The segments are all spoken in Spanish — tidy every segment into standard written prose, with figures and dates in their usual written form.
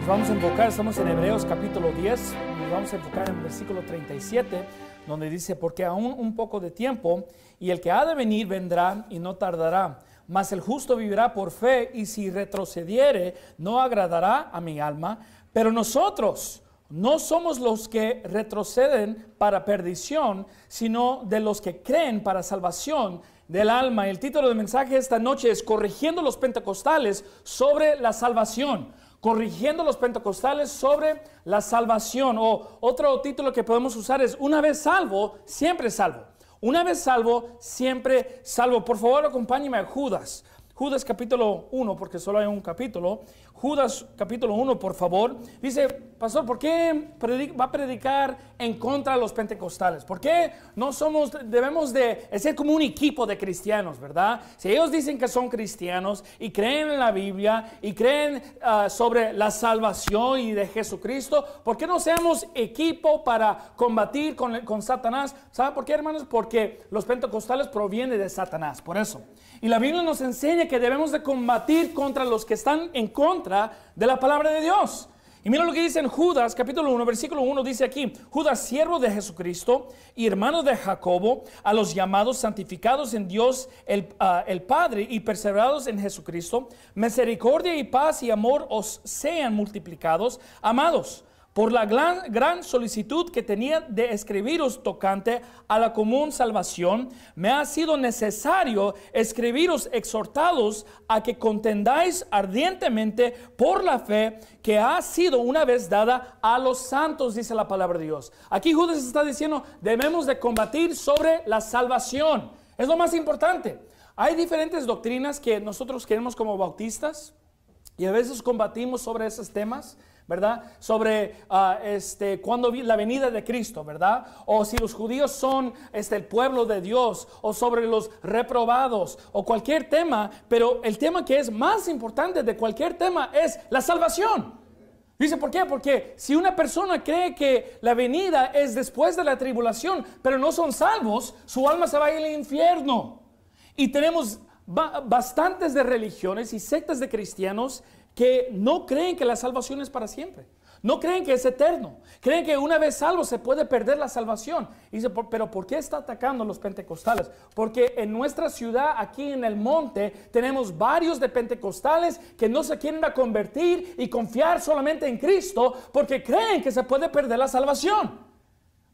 Nos vamos a enfocar, estamos en Hebreos capítulo 10, nos vamos a enfocar en el versículo 37, donde dice: porque aún un poco de tiempo, y el que ha de venir vendrá y no tardará, mas el justo vivirá por fe, y si retrocediere, no agradará a mi alma. Pero nosotros no somos los que retroceden para perdición, sino de los que creen para salvación del alma. El título del mensaje esta noche es Corrigiendo los Pentecostales sobre la salvación. Corrigiendo los Pentecostales sobre la salvación. O otro título que podemos usar es: una vez salvo, siempre salvo. Una vez salvo, siempre salvo. Por favor, acompáñeme a Judas. Judas capítulo 1, porque solo hay un capítulo. Judas capítulo 1, por favor. Dice: pastor, ¿por qué va a predicar en contra de los pentecostales? ¿Por qué no debemos de ser como un equipo de cristianos, verdad? Si ellos dicen que son cristianos y creen en la Biblia y creen sobre la salvación y de Jesucristo, ¿por qué no seamos equipo para combatir con Satanás? ¿Saben por qué, hermanos? Porque los pentecostales provienen de Satanás, por eso. Y la Biblia nos enseña que debemos de combatir contra los que están en contra de la palabra de Dios. Y mira lo que dice en Judas capítulo 1, versículo 1, dice aquí: Judas, siervo de Jesucristo y hermano de Jacobo, a los llamados, santificados en Dios el Padre y perseverados en Jesucristo, misericordia y paz y amor os sean multiplicados. Amados, por la gran solicitud que tenía de escribiros tocante a la común salvación, me ha sido necesario escribiros exhortados a que contendáis ardientemente por la fe que ha sido una vez dada a los santos, dice la palabra de Dios. Aquí Judas está diciendo: debemos de combatir sobre la salvación. Es lo más importante. Hay diferentes doctrinas que nosotros queremos como bautistas, y a veces combatimos sobre esos temas, ¿verdad? Sobre cuando la venida de Cristo, ¿verdad? O si los judíos son el pueblo de Dios, o sobre los reprobados, o cualquier tema. Pero el tema que es más importante de cualquier tema es la salvación. Dice: ¿por qué? Porque si una persona cree que la venida es después de la tribulación, pero no son salvos, su alma se va a ir al infierno. Y tenemos bastantes de religiones y sectas de cristianos que no creen que la salvación es para siempre. No creen que es eterno. Creen que una vez salvo se puede perder la salvación. Y dice: pero ¿por qué está atacando a los pentecostales? Porque en nuestra ciudad, aquí en el monte, tenemos varios de pentecostales que no se quieren a convertir y confiar solamente en Cristo, porque creen que se puede perder la salvación.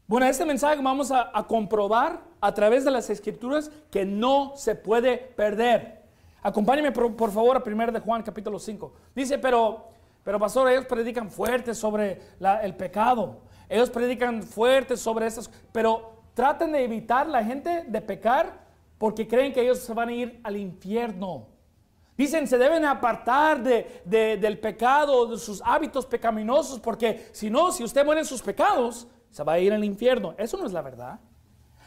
Bueno, este mensaje vamos a comprobar a través de las Escrituras que no se puede perder. Acompáñenme por favor a 1 de Juan capítulo 5. Dice: pero pastor, ellos predican fuerte sobre el pecado. Ellos predican fuerte sobre esas, pero traten de evitar la gente de pecar, porque creen que ellos se van a ir al infierno. Dicen: se deben apartar del pecado, de sus hábitos pecaminosos, porque si no, si usted muere en sus pecados, se va a ir al infierno. Eso no es la verdad.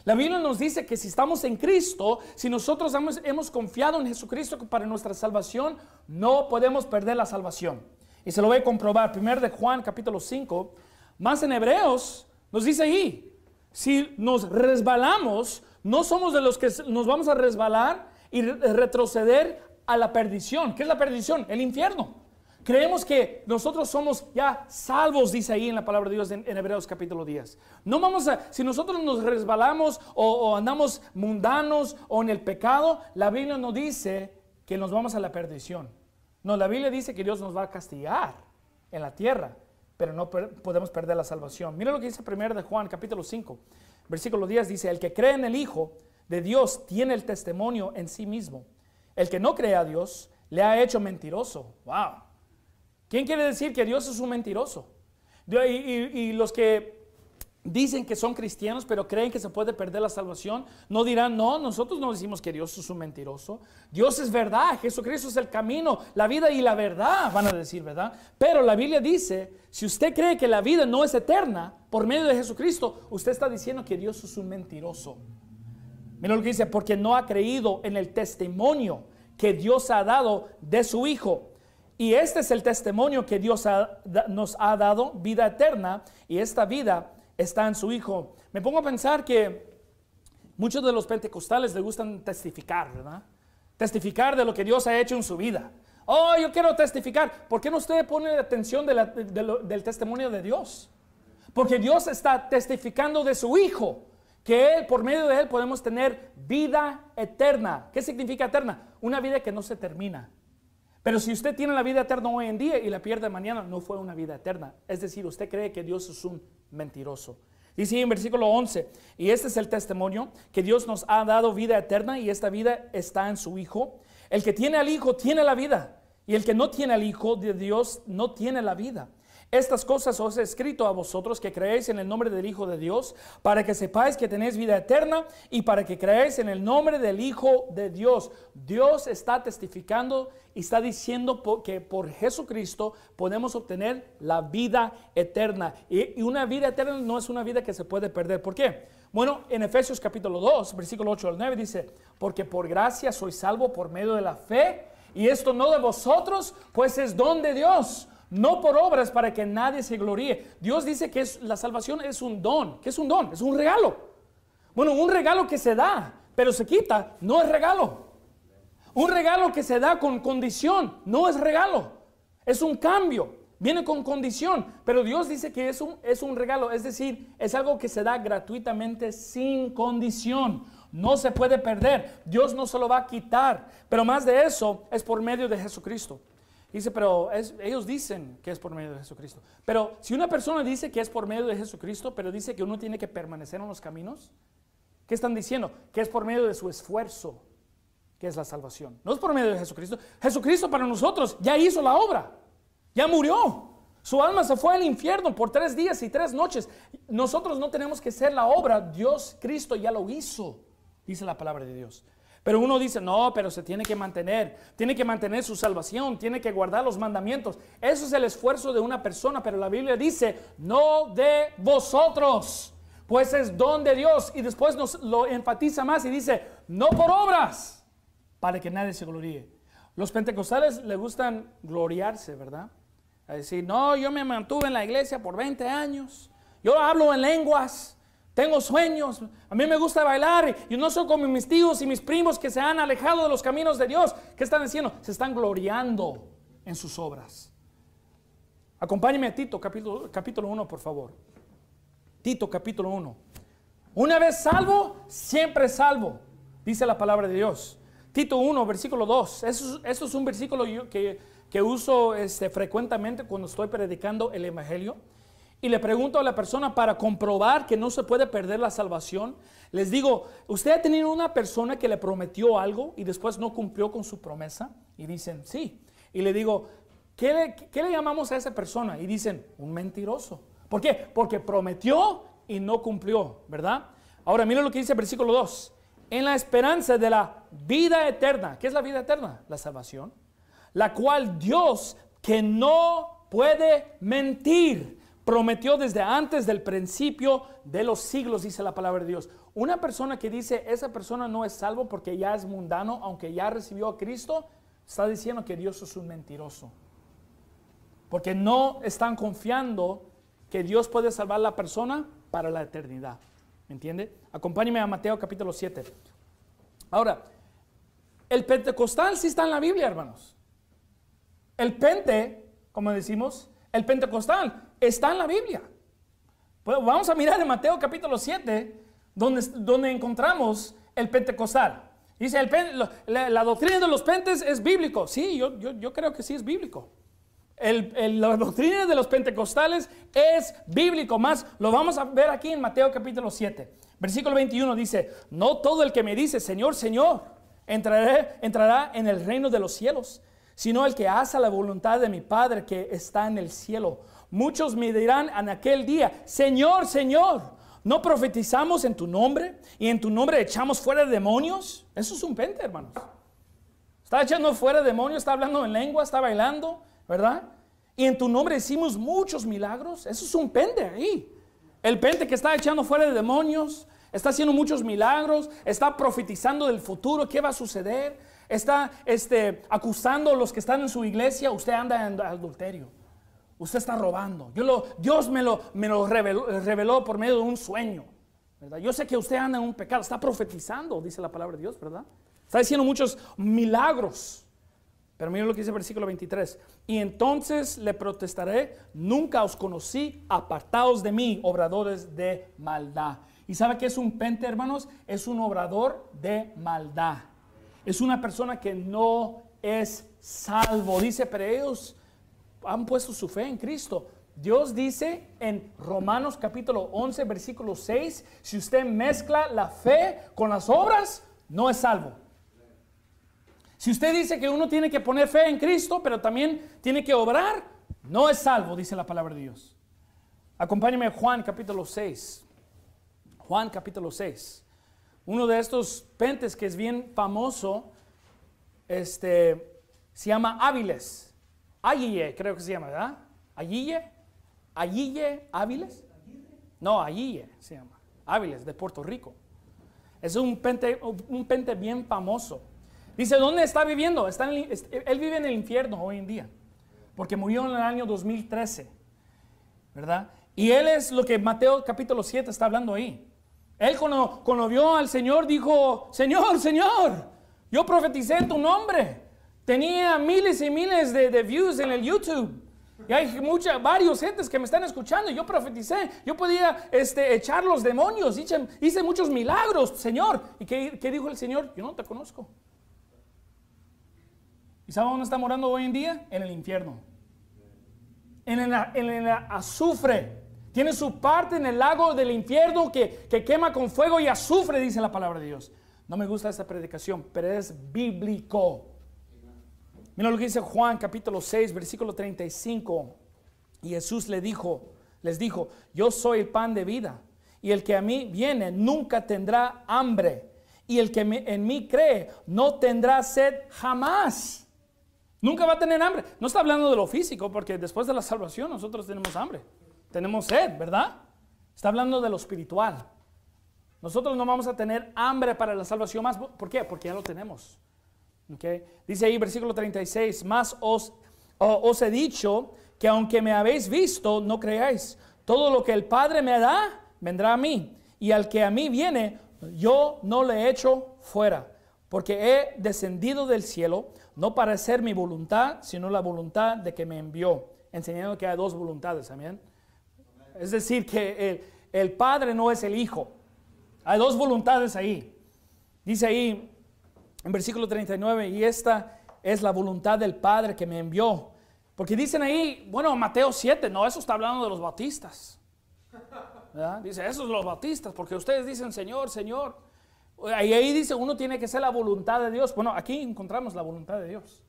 La Biblia nos dice que si estamos en Cristo, si nosotros hemos confiado en Jesucristo para nuestra salvación, no podemos perder la salvación. Y se lo voy a comprobar. 1 de Juan capítulo 5, más en Hebreos, nos dice ahí: si nos resbalamos, no somos de los que nos vamos a resbalar y retroceder a la perdición. ¿Qué es la perdición? El infierno. Creemos que nosotros somos ya salvos, dice ahí en la palabra de Dios en Hebreos capítulo 10. No vamos si nosotros nos resbalamos o andamos mundanos o en el pecado, la Biblia no dice que nos vamos a la perdición. No, la Biblia dice que Dios nos va a castigar en la tierra, pero no podemos perder la salvación. Mira lo que dice 1 de Juan capítulo 5, versículo 10, dice: el que cree en el Hijo de Dios tiene el testimonio en sí mismo. El que no cree a Dios le ha hecho mentiroso. Wow. ¿Quién quiere decir que Dios es un mentiroso? Y los que dicen que son cristianos pero creen que se puede perder la salvación, no dirán: no, nosotros no decimos que Dios es un mentiroso. Dios es verdad, Jesucristo es el camino, la vida y la verdad, van a decir, ¿verdad? Pero la Biblia dice: si usted cree que la vida no es eterna por medio de Jesucristo, usted está diciendo que Dios es un mentiroso. Mira lo que dice: porque no ha creído en el testimonio que Dios ha dado de su Hijo. Y este es el testimonio que Dios nos ha dado, vida eterna, y esta vida está en su Hijo. Me pongo a pensar que muchos de los pentecostales les gustan testificar, ¿verdad? Testificar de lo que Dios ha hecho en su vida. Oh, yo quiero testificar. ¿Por qué no usted pone atención del testimonio de Dios? Porque Dios está testificando de su Hijo, que Él, por medio de Él podemos tener vida eterna. ¿Qué significa eterna? Una vida que no se termina. Pero si usted tiene la vida eterna hoy en día y la pierde mañana, no fue una vida eterna. Es decir, usted cree que Dios es un mentiroso. Dice en versículo 11, y este es el testimonio, que Dios nos ha dado vida eterna y esta vida está en su Hijo. El que tiene al Hijo tiene la vida, y el que no tiene al Hijo de Dios no tiene la vida. Estas cosas os he escrito a vosotros que creéis en el nombre del Hijo de Dios, para que sepáis que tenéis vida eterna y para que creáis en el nombre del Hijo de Dios. Dios está testificando y está diciendo que por Jesucristo podemos obtener la vida eterna. Y una vida eterna no es una vida que se puede perder. ¿Por qué? Bueno, en Efesios capítulo 2, versículo 8 al 9 dice, porque por gracia sois salvo por medio de la fe, y esto no de vosotros, pues es don de Dios. No por obras para que nadie se gloríe. Dios dice que la salvación es un don. ¿Qué es un don? Es un regalo. Bueno, un regalo que se da, pero se quita, no es regalo. Un regalo que se da con condición, no es regalo. Es un cambio, viene con condición. Pero Dios dice que es un regalo, es decir, es algo que se da gratuitamente sin condición. No se puede perder. Dios no se lo va a quitar. Pero más de eso, es por medio de Jesucristo. Dice, pero ellos dicen que es por medio de Jesucristo. Pero si una persona dice que es por medio de Jesucristo, pero dice que uno tiene que permanecer en los caminos, ¿qué están diciendo? Que es por medio de su esfuerzo, que es la salvación. No es por medio de Jesucristo. Jesucristo para nosotros ya hizo la obra, ya murió. Su alma se fue al infierno por 3 días y 3 noches. Nosotros no tenemos que hacer la obra, Dios, Cristo ya lo hizo, dice la palabra de Dios. Pero uno dice, no, pero se tiene que mantener su salvación, tiene que guardar los mandamientos. Eso es el esfuerzo de una persona, pero la Biblia dice, no de vosotros, pues es don de Dios. Y después nos lo enfatiza más y dice, no por obras, para que nadie se gloríe. Los pentecostales les gustan gloriarse, ¿verdad? A decir, no, yo me mantuve en la iglesia por 20 años, yo hablo en lenguas. Tengo sueños, a mí me gusta bailar y no soy como mis tíos y mis primos que se han alejado de los caminos de Dios. ¿Qué están haciendo? Se están gloriando en sus obras. Acompáñeme a Tito capítulo 1, por favor. Tito capítulo 1. Una vez salvo, siempre salvo, dice la palabra de Dios. Tito 1, versículo 2. Eso es un versículo que uso frecuentemente cuando estoy predicando el evangelio. Y le pregunto a la persona para comprobar que no se puede perder la salvación. Les digo, ¿usted ha tenido una persona que le prometió algo y después no cumplió con su promesa? Y dicen, sí. Y le digo, ¿qué le llamamos a esa persona? Y dicen, un mentiroso. ¿Por qué? Porque prometió y no cumplió, ¿verdad? Ahora, mira lo que dice el versículo 2. En la esperanza de la vida eterna. ¿Qué es la vida eterna? La salvación. La cual Dios, que no puede mentir, prometió desde antes del principio de los siglos, dice la palabra de Dios. Una persona que dice, esa persona no es salvo porque ya es mundano, aunque ya recibió a Cristo, está diciendo que Dios es un mentiroso. Porque no están confiando que Dios puede salvar a la persona para la eternidad. ¿Me entiende? Acompáñeme a Mateo capítulo 7. Ahora, el pentecostal sí está en la Biblia, hermanos. El pente, como decimos, el pentecostal está en la Biblia. Pues vamos a mirar en Mateo capítulo 7, donde encontramos el pentecostal. Dice, la doctrina de los pentes es bíblico. Sí, yo creo que sí es bíblico. La doctrina de los pentecostales es bíblico. Más lo vamos a ver aquí en Mateo capítulo 7. Versículo 21 dice, no todo el que me dice, Señor, Señor, entrará en el reino de los cielos, sino el que hace la voluntad de mi Padre que está en el cielo. Muchos me dirán en aquel día, Señor, Señor, ¿no profetizamos en tu nombre? ¿Y en tu nombre echamos fuera demonios? Eso es un pente, hermanos. Está echando fuera demonios, está hablando en lengua, está bailando, ¿verdad? Y en tu nombre hicimos muchos milagros. Eso es un pente ahí. El pente que está echando fuera de demonios, está haciendo muchos milagros, está profetizando del futuro, qué va a suceder, está acusando a los que están en su iglesia. Usted anda en adulterio, usted está robando. Dios me lo reveló por medio de un sueño, ¿verdad? Yo sé que usted anda en un pecado. Está profetizando, dice la palabra de Dios, ¿verdad? Está diciendo muchos milagros. Pero mira lo que dice el versículo 23. Y entonces le protestaré, nunca os conocí, apartaos de mí, obradores de maldad. ¿Y sabe qué es un pente, hermanos? Es un obrador de maldad. Es una persona que no es salvo. Dice, pero ellos han puesto su fe en Cristo. Dios dice en Romanos capítulo 11, versículo 6, si usted mezcla la fe con las obras, no es salvo. Si usted dice que uno tiene que poner fe en Cristo, pero también tiene que obrar, no es salvo, dice la palabra de Dios. Acompáñeme a Juan capítulo 6. Juan capítulo 6. Uno de estos pentes que es bien famoso, se llama Áviles. Aguille, creo que se llama, ¿verdad? Aguille. Aguille, Áviles. No, Aguille se llama. Áviles, de Puerto Rico. Es un pente bien famoso. Dice, ¿dónde está viviendo? Él vive en el infierno hoy en día, porque murió en el año 2013, ¿verdad? Y él es lo que Mateo capítulo 7 está hablando ahí. Él cuando vio al Señor dijo, Señor, Señor, yo profeticé en tu nombre. Tenía miles y miles de views en el YouTube. Y hay varios gentes que me están escuchando. Yo profeticé, yo podía echar los demonios, hice muchos milagros, Señor. ¿Y qué dijo el Señor? Yo no te conozco. ¿Y sabe dónde está morando hoy en día? En el infierno. En el azufre. Tiene su parte en el lago del infierno que quema con fuego y azufre, dice la palabra de Dios. No me gusta esta predicación, pero es bíblico. Mira lo que dice Juan capítulo 6, versículo 35. Y Jesús les dijo, yo soy el pan de vida. Y el que a mí viene nunca tendrá hambre. Y el que en mí cree no tendrá sed jamás. Nunca va a tener hambre. No está hablando de lo físico, porque después de la salvación nosotros tenemos hambre. Tenemos sed, ¿verdad? Está hablando de lo espiritual. Nosotros no vamos a tener hambre para la salvación más. ¿Por qué? Porque ya lo tenemos. ¿Okay? Dice ahí versículo 36, más os he dicho que aunque me habéis visto, no creáis. Todo lo que el Padre me da, vendrá a mí. Y al que a mí viene, yo no le echo fuera. Porque he descendido del cielo, no para hacer mi voluntad, sino la voluntad de que me envió. Enseñando que hay dos voluntades, amén. Es decir, que el Padre no es el Hijo. Hay dos voluntades ahí. Dice ahí en versículo 39, y esta es la voluntad del Padre que me envió. Porque dicen ahí, bueno, Mateo 7, no, eso está hablando de los bautistas. ¿Verdad? Dice, esos los bautistas, porque ustedes dicen Señor, Señor. Y ahí dice, uno tiene que ser la voluntad de Dios. Bueno, aquí encontramos la voluntad de Dios,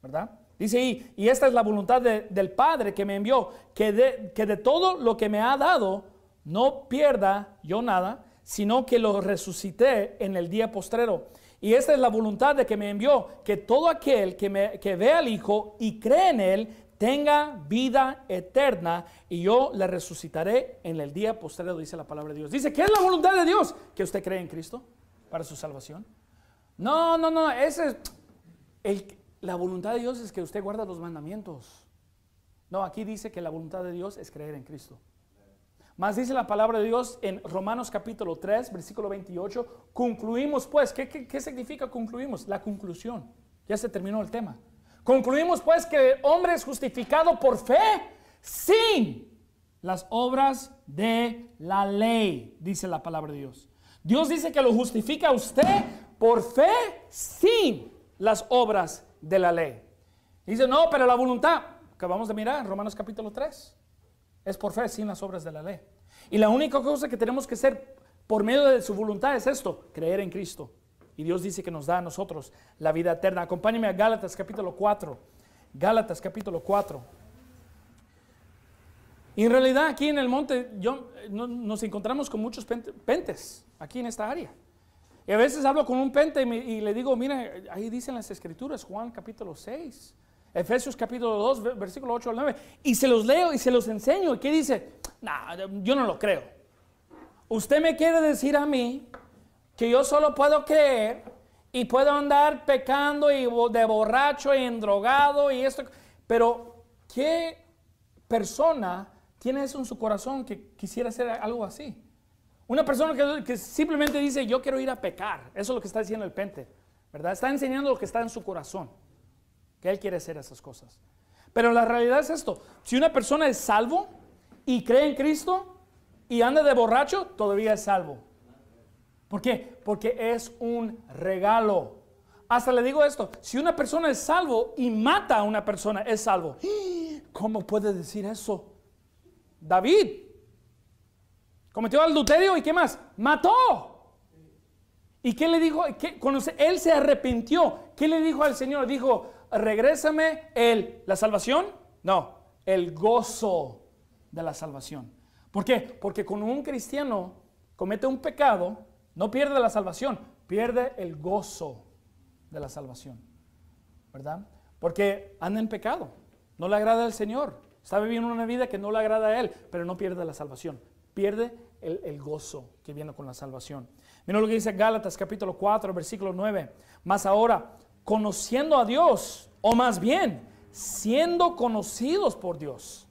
¿verdad? Dice ahí, y esta es la voluntad del Padre que me envió, que de todo lo que me ha dado, no pierda yo nada, sino que lo resucité en el día postrero. Y esta es la voluntad de que me envió, que todo aquel que ve al Hijo y cree en Él, tenga vida eterna, y yo le resucitaré en el día postrero, dice la palabra de Dios. Dice, ¿qué es la voluntad de Dios? Que usted cree en Cristo para su salvación. No, la voluntad de Dios es que usted guarda los mandamientos. No, aquí dice que la voluntad de Dios es creer en Cristo. Más dice la palabra de Dios en Romanos capítulo 3, versículo 28, concluimos pues, ¿qué significa concluimos? La conclusión, ya se terminó el tema. Concluimos pues que el hombre es justificado por fe sin las obras de la ley, dice la palabra de Dios. Dios dice que lo justifica a usted por fe sin las obras de la ley. Dice, no, pero la voluntad, que vamos a mirar, Romanos capítulo 3, es por fe sin las obras de la ley. Y la única cosa que tenemos que hacer por medio de su voluntad es esto, creer en Cristo. Y Dios dice que nos da a nosotros la vida eterna. Acompáñeme a Gálatas capítulo 4. Gálatas capítulo 4. Y en realidad aquí en el monte nos encontramos con muchos pentes aquí en esta área. Y a veces hablo con un pente y le digo, mira, ahí dicen las escrituras, Juan capítulo 6, Efesios capítulo 2, versículo 8 al 9. Y se los leo y se los enseño. ¿Y qué dice? Yo no lo creo. Usted me quiere decir a mí que yo solo puedo creer y puedo andar pecando y de borracho y endrogado y esto. Pero, ¿qué persona tiene eso en su corazón que quisiera hacer algo así? Una persona que simplemente dice, yo quiero ir a pecar. Eso es lo que está diciendo el pente, ¿verdad? Está enseñando lo que está en su corazón. que Él quiere hacer esas cosas. Pero la realidad es esto: si una persona es salvo y cree en Cristo y anda de borracho, todavía es salvo. ¿Por qué? Porque es un regalo. Hasta le digo esto: si una persona es salvo y mata a una persona, es salvo. ¿Cómo puede decir eso? David cometió adulterio y ¿qué más? Mató. ¿Y qué le dijo? Cuando él se arrepintió, ¿qué le dijo al Señor? Dijo: regrésame la salvación. No, el gozo de la salvación. ¿Por qué? Porque cuando un cristiano comete un pecado, no pierde la salvación, pierde el gozo de la salvación, ¿verdad? Porque anda en pecado, no le agrada al Señor, está viviendo una vida que no le agrada a Él, pero no pierde la salvación, pierde el gozo que viene con la salvación. Mira lo que dice Gálatas capítulo 4, versículo 9. Mas ahora, conociendo a Dios, o más bien, siendo conocidos por Dios.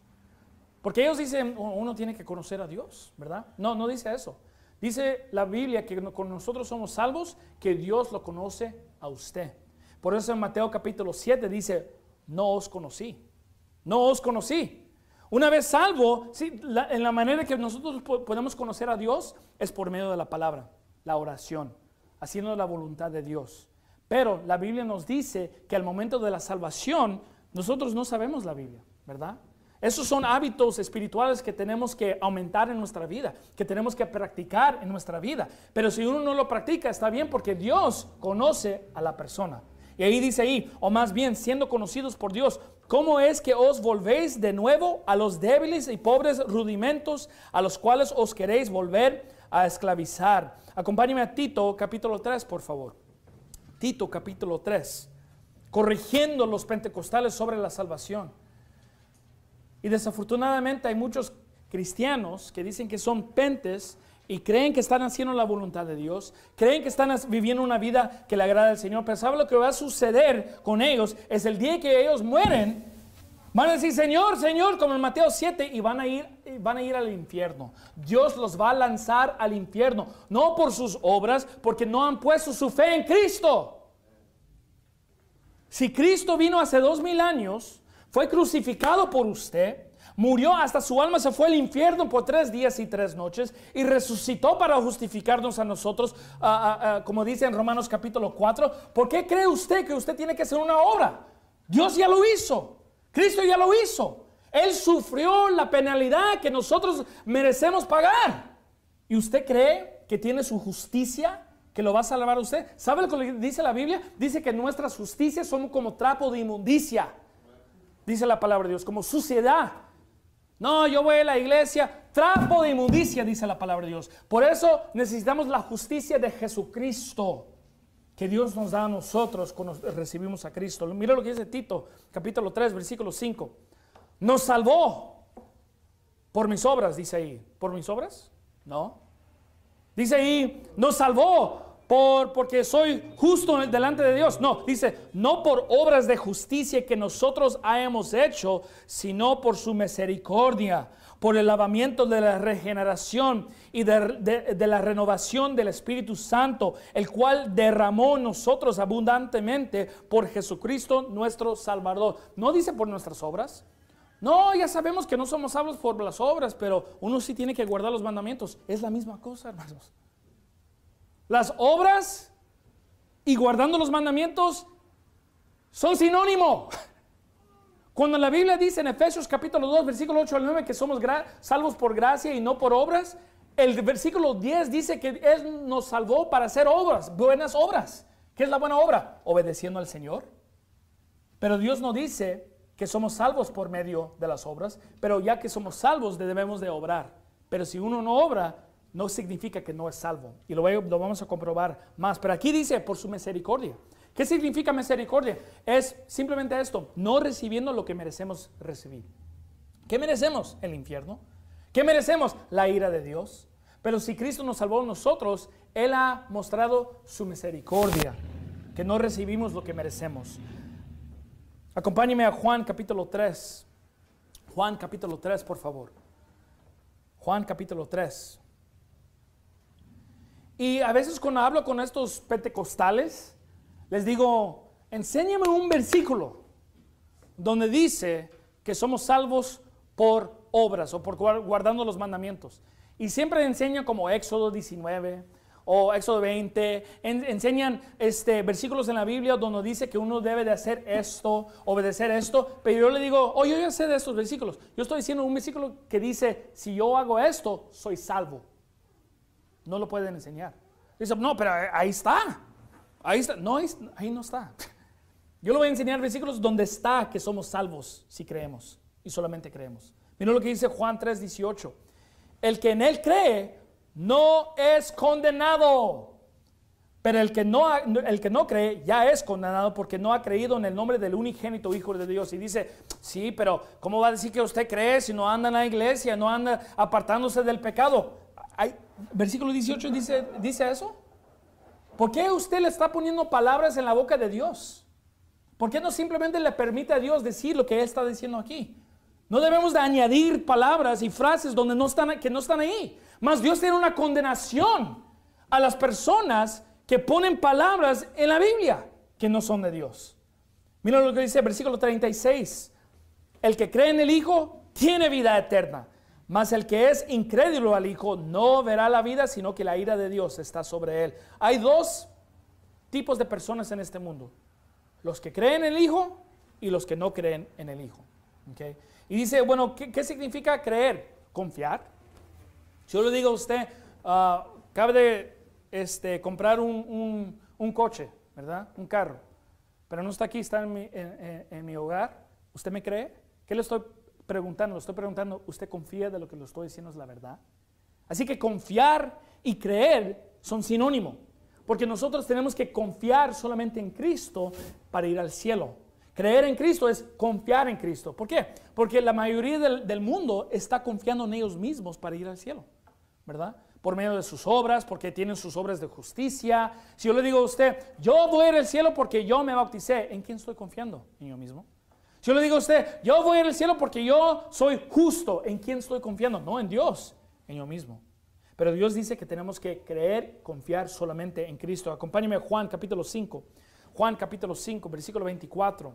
Porque ellos dicen, uno tiene que conocer a Dios, ¿verdad? No, no dice eso. Dice la Biblia que con nosotros somos salvos, que Dios lo conoce a usted. Por eso en Mateo capítulo 7 dice: no os conocí, no os conocí. Una vez salvo, ¿sí? En la manera que nosotros podemos conocer a Dios es por medio de la palabra, la oración, haciendo la voluntad de Dios. Pero la Biblia nos dice que al momento de la salvación nosotros no sabemos la Biblia, ¿verdad? Esos son hábitos espirituales que tenemos que aumentar en nuestra vida, que tenemos que practicar en nuestra vida. Pero si uno no lo practica, está bien, porque Dios conoce a la persona. Y ahí dice ahí, o más bien, siendo conocidos por Dios, ¿cómo es que os volvéis de nuevo a los débiles y pobres rudimentos a los cuales os queréis volver a esclavizar? Acompáñeme a Tito capítulo 3, por favor. Tito capítulo 3, corrigiendo los pentecostales sobre la salvación. Y desafortunadamente hay muchos cristianos que dicen que son pentes y creen que están haciendo la voluntad de Dios, creen que están viviendo una vida que le agrada al Señor, pero ¿sabe lo que va a suceder con ellos? Es el día que ellos mueren, van a decir: Señor, Señor, como en Mateo 7, y van a ir al infierno. Dios los va a lanzar al infierno, no por sus obras, porque no han puesto su fe en Cristo. Si Cristo vino hace 2000 años, fue crucificado por usted, murió hasta su alma se fue al infierno por 3 días y 3 noches y resucitó para justificarnos a nosotros, como dice en Romanos capítulo 4. ¿Por qué cree usted que usted tiene que hacer una obra? Dios ya lo hizo, Cristo ya lo hizo. Él sufrió la penalidad que nosotros merecemos pagar. ¿Y usted cree que tiene su justicia que lo va a salvar a usted? ¿Sabe lo que dice la Biblia? Dice que nuestras justicias son como trapo de inmundicia. Dice la palabra de Dios, como suciedad. No, yo voy a la iglesia, trapo de inmundicia, dice la palabra de Dios. Por eso necesitamos la justicia de Jesucristo, que Dios nos da a nosotros cuando recibimos a Cristo. Mira lo que dice Tito, capítulo 3, versículo 5. Nos salvó por mis obras, dice ahí. ¿Por mis obras? No. Dice ahí, nos salvó porque soy justo delante de Dios. No, dice, no por obras de justicia que nosotros hayamos hecho, sino por su misericordia, por el lavamiento de la regeneración y de la renovación del Espíritu Santo, el cual derramó en nosotros abundantemente por Jesucristo nuestro Salvador. No dice por nuestras obras. No, ya sabemos que no somos salvos por las obras, pero uno sí tiene que guardar los mandamientos. Es la misma cosa, hermanos. Las obras y guardando los mandamientos son sinónimo. Cuando la Biblia dice en Efesios capítulo 2, versículo 8 al 9, que somos salvos por gracia y no por obras, el versículo 10 dice que Él nos salvó para hacer obras, buenas obras. ¿Qué es la buena obra? Obedeciendo al Señor. Pero Dios no dice que somos salvos por medio de las obras, pero ya que somos salvos debemos de obrar. Pero si uno no obra, no significa que no es salvo. Y lo vamos a comprobar más. Pero aquí dice, por su misericordia. ¿Qué significa misericordia? Es simplemente esto, no recibiendo lo que merecemos recibir. ¿Qué merecemos? El infierno. ¿Qué merecemos? La ira de Dios. Pero si Cristo nos salvó a nosotros, Él ha mostrado su misericordia, que no recibimos lo que merecemos. Acompáñeme a Juan capítulo 3. Juan capítulo 3, por favor. Juan capítulo 3. Y a veces cuando hablo con estos pentecostales, les digo, enséñame un versículo donde dice que somos salvos por obras o por guardando los mandamientos. Y siempre enseñan como Éxodo 19 o Éxodo 20, enseñan versículos en la Biblia donde dice que uno debe de hacer esto, obedecer esto, pero yo le digo, oh, yo ya sé de estos versículos. Yo estoy diciendo un versículo que dice, si yo hago esto, soy salvo. No lo pueden enseñar. Dice, no, pero ahí está. Ahí está. No, ahí no está. Yo le voy a enseñar versículos donde está que somos salvos si creemos y solamente creemos. Mira lo que dice Juan 3:18. El que en él cree no es condenado, pero el que no cree ya es condenado porque no ha creído en el nombre del unigénito Hijo de Dios. Y dice, sí, pero ¿cómo va a decir que usted cree si no anda en la iglesia, no anda apartándose del pecado? Versículo 18 dice eso. ¿Por qué usted le está poniendo palabras en la boca de Dios? ¿Por qué no simplemente le permite a Dios decir lo que Él está diciendo aquí? No debemos de añadir palabras y frases donde que no están ahí. Mas Dios tiene una condenación a las personas que ponen palabras en la Biblia que no son de Dios. Mira lo que dice el versículo 36. El que cree en el Hijo tiene vida eterna, mas el que es incrédulo al Hijo no verá la vida, sino que la ira de Dios está sobre él. Hay dos tipos de personas en este mundo: los que creen en el Hijo y los que no creen en el Hijo. ¿Okay? Y dice, bueno, ¿qué significa creer? Confiar. Si yo le digo a usted, cabe de comprar un coche, ¿verdad? Un carro, pero no está aquí, está en mi hogar, ¿usted me cree? ¿Qué le estoy preguntando? Le estoy preguntando, ¿usted confía de lo que le estoy diciendo es la verdad? Así que confiar y creer son sinónimo, porque nosotros tenemos que confiar solamente en Cristo para ir al cielo. Creer en Cristo es confiar en Cristo. ¿Por qué? Porque la mayoría del mundo está confiando en ellos mismos para ir al cielo, ¿verdad? Por medio de sus obras, porque tienen sus obras de justicia. Si yo le digo a usted, yo voy a ir al cielo porque yo me bauticé, ¿en quién estoy confiando? ¿En yo mismo? Si yo le digo a usted, yo voy a ir al cielo porque yo soy justo, ¿en quién estoy confiando? No en Dios, en yo mismo. Pero Dios dice que tenemos que creer, confiar solamente en Cristo. Acompáñeme a Juan capítulo 5. Juan capítulo 5, versículo 24.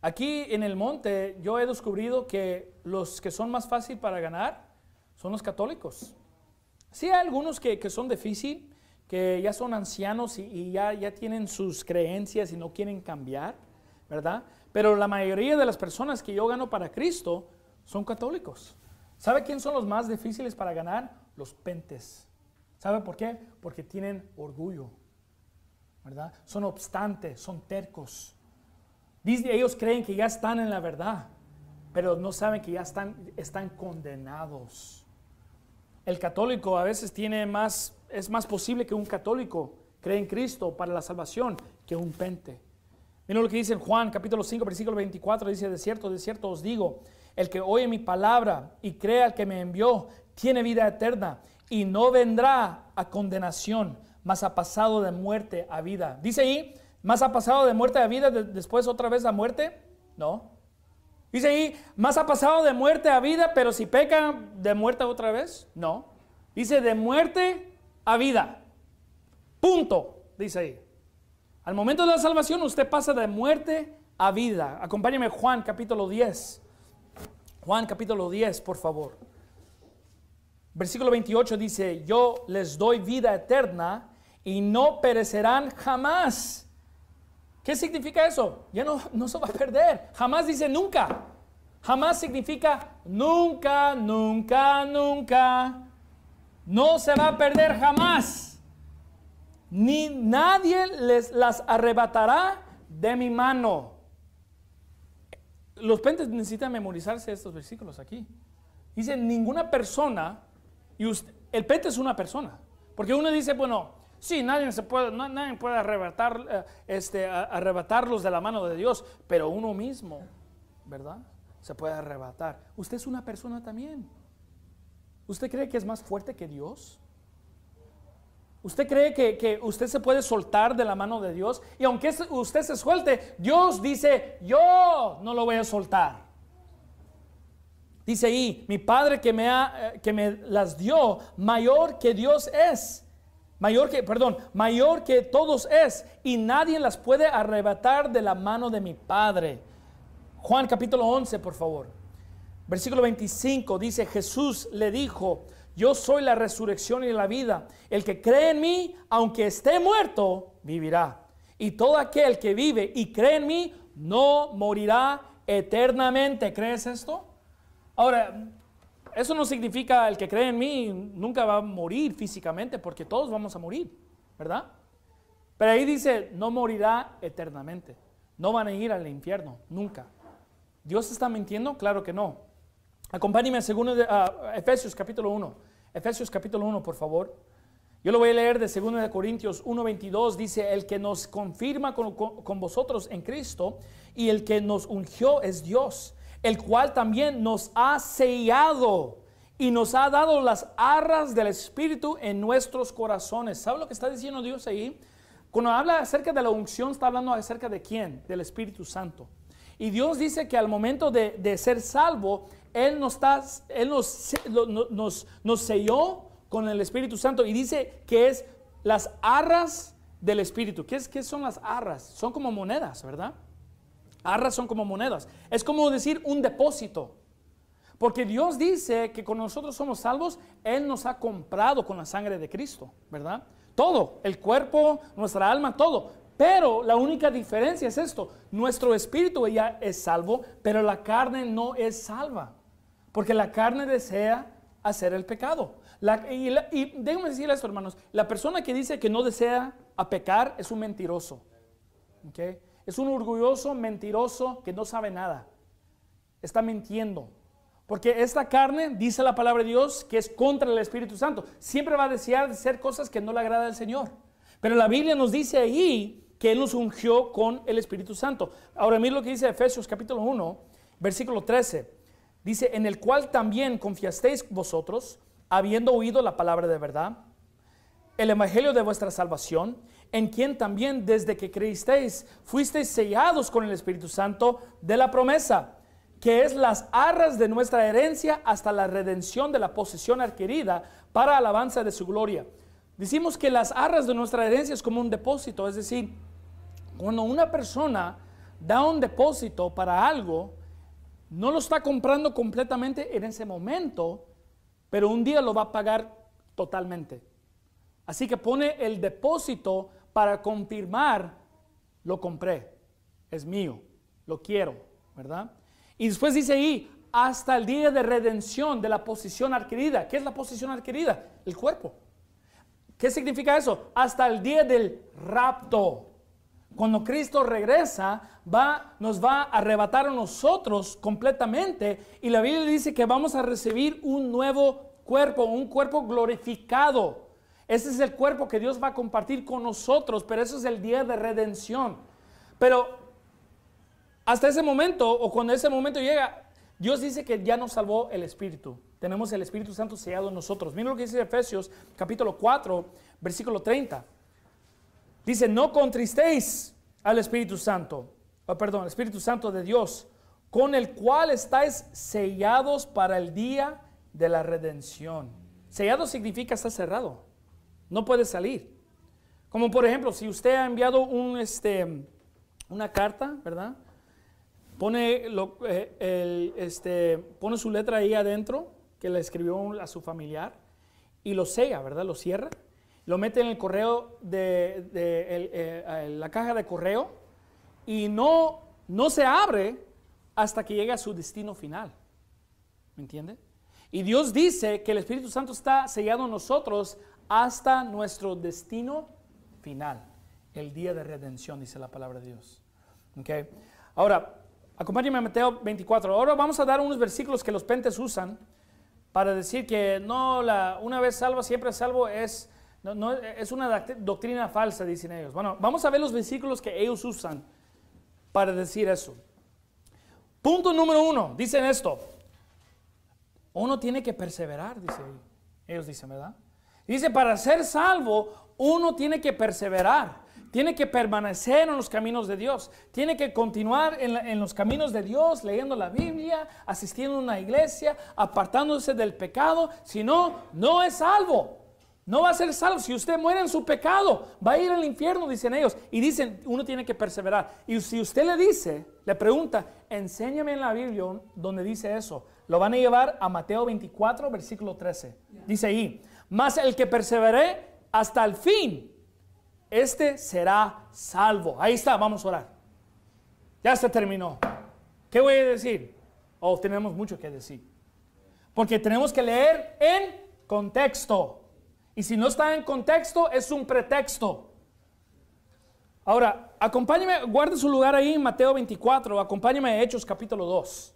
Aquí en el monte yo he descubierto que los que son más fácil para ganar son los católicos. Sí hay algunos que son difíciles, que ya son ancianos y ya tienen sus creencias y no quieren cambiar, ¿verdad? Pero la mayoría de las personas que yo gano para Cristo son católicos. ¿Sabe quién son los más difíciles para ganar? Los pentes. ¿Sabe por qué? Porque tienen orgullo, ¿verdad? Son obstantes, son tercos. Ellos creen que ya están en la verdad, pero no saben que ya están condenados. El católico a veces es más posible que un católico cree en Cristo para la salvación que un pente. Miren lo que dice en Juan capítulo 5 versículo 24, dice, de cierto os digo, el que oye mi palabra y crea al que me envió, tiene vida eterna y no vendrá a condenación, mas ha pasado de muerte a vida. Dice ahí, ¿más ha pasado de muerte a vida después otra vez a muerte? No. Dice ahí, ¿más ha pasado de muerte a vida, pero si peca de muerte otra vez? No. Dice de muerte a vida. Punto, dice ahí. Al momento de la salvación usted pasa de muerte a vida. Acompáñeme a Juan capítulo 10. Juan capítulo 10, por favor. Versículo 28 dice, yo les doy vida eterna y no perecerán jamás. ¿Qué significa eso? Ya no se va a perder. Jamás dice nunca. Jamás significa nunca, nunca, nunca. No se va a perder jamás. Ni nadie las arrebatará de mi mano. Los pentes necesitan memorizarse estos versículos aquí. Dice ninguna persona, el pente es una persona. Porque uno dice, bueno, sí, nadie puede arrebatarlos de la mano de Dios, pero uno mismo, ¿verdad? Se puede arrebatar. Usted es una persona también. ¿Usted cree que es más fuerte que Dios? ¿Usted cree que usted se puede soltar de la mano de Dios? Y aunque usted se suelte, Dios dice, yo no lo voy a soltar. Dice ahí, mi Padre que me las dio, mayor que Dios es. mayor que todos es, y nadie las puede arrebatar de la mano de mi Padre. Juan capítulo 11, por favor. Versículo 25 dice, Jesús le dijo, yo soy la resurrección y la vida. El que cree en mí, aunque esté muerto, vivirá. Y todo aquel que vive y cree en mí, no morirá eternamente. ¿Crees esto? Ahora, eso no significa el que cree en mí nunca va a morir físicamente, porque todos vamos a morir, ¿verdad? Pero ahí dice, no morirá eternamente. No van a ir al infierno, nunca. ¿Dios está mintiendo? Claro que no. Acompáñenme a Efesios capítulo 1. Efesios capítulo 1, por favor. Yo lo voy a leer de 2 Corintios 1:22. Dice, el que nos confirma con vosotros en Cristo y el que nos ungió es Dios, el cual también nos ha sellado y nos ha dado las arras del Espíritu en nuestros corazones. ¿Sabe lo que está diciendo Dios ahí? Cuando habla acerca de la unción, está hablando acerca de ¿quién? Del Espíritu Santo. Y Dios dice que al momento de ser salvo, Él nos selló con el Espíritu Santo. Y dice que es las arras del Espíritu. ¿Qué son las arras? Son como monedas, ¿verdad? Arras son como monedas. Es como decir un depósito. Porque Dios dice que cuando nosotros somos salvos, Él nos ha comprado con la sangre de Cristo, ¿verdad? Todo, el cuerpo, nuestra alma, todo. Pero la única diferencia es esto. Nuestro espíritu ya es salvo, pero la carne no es salva. Porque la carne desea hacer el pecado. Y déjenme decirles esto, hermanos. La persona que dice que no desea a pecar es un mentiroso. ¿Okay? Es un orgulloso mentiroso que no sabe nada. Está mintiendo. Porque esta carne, dice la palabra de Dios, que es contra el Espíritu Santo. Siempre va a desear hacer cosas que no le agrada al Señor. Pero la Biblia nos dice ahí que Él nos ungió con el Espíritu Santo. Ahora miren lo que dice Efesios capítulo 1, versículo 13. Dice, en el cual también confiasteis vosotros, habiendo oído la palabra de verdad, el evangelio de vuestra salvación, en quien también desde que creísteis fuisteis sellados con el Espíritu Santo de la promesa, que es las arras de nuestra herencia hasta la redención de la posesión adquirida para alabanza de su gloria. Decimos que las arras de nuestra herencia es como un depósito, es decir, cuando una persona da un depósito para algo, no lo está comprando completamente en ese momento, pero un día lo va a pagar totalmente. Así que pone el depósito para confirmar, lo compré, es mío, lo quiero, ¿verdad? Y después dice ahí, hasta el día de redención de la posesión adquirida. ¿Qué es la posesión adquirida? El cuerpo. ¿Qué significa eso? Hasta el día del rapto. Cuando Cristo regresa, nos va a arrebatar a nosotros completamente. Y la Biblia dice que vamos a recibir un nuevo cuerpo, un cuerpo glorificado. Ese es el cuerpo que Dios va a compartir con nosotros, pero eso es el día de redención. Pero hasta ese momento, o cuando ese momento llega, Dios dice que ya nos salvó el Espíritu. Tenemos el Espíritu Santo sellado en nosotros. Miren lo que dice Efesios capítulo 4, versículo 30. Dice, no contristéis al Espíritu Santo, el Espíritu Santo de Dios, con el cual estáis sellados para el día de la redención. Sellado significa estar cerrado. No puede salir. Como por ejemplo, si usted ha enviado una carta, ¿verdad? Pone su letra ahí adentro, que le escribió a su familiar, y lo sella, ¿verdad? Lo cierra, lo mete en el correo, la caja de correo, y no se abre hasta que llegue a su destino final. ¿Me entiende? Y Dios dice que el Espíritu Santo está sellado en nosotros hasta nuestro destino final, el día de redención, dice la palabra de Dios. ¿Okay? Ahora, acompáñenme a Mateo 24. Ahora vamos a dar unos versículos que los pentes usan para decir que no, una vez salvo, siempre salvo es una doctrina falsa, dicen ellos. Bueno, vamos a ver los versículos que ellos usan para decir eso. Punto número 1, dicen esto. Uno tiene que perseverar, dice ellos dicen, ¿verdad? Dice, para ser salvo, uno tiene que perseverar. Tiene que permanecer en los caminos de Dios. Tiene que continuar en los caminos de Dios, leyendo la Biblia, asistiendo a una iglesia, apartándose del pecado. Si no, no es salvo. No va a ser salvo. Si usted muere en su pecado, va a ir al infierno, dicen ellos. Y dicen, uno tiene que perseverar. Y si usted le pregunta, enséñame en la Biblia donde dice eso, lo van a llevar a Mateo 24, versículo 13. Dice ahí, mas el que persevere hasta el fin, este será salvo. Ahí está, vamos a orar. Ya se terminó. ¿Qué voy a decir? Oh, tenemos mucho que decir. Porque tenemos que leer en contexto. Y si no está en contexto, es un pretexto. Ahora, acompáñeme, guarde su lugar ahí en Mateo 24, acompáñeme a Hechos capítulo 2.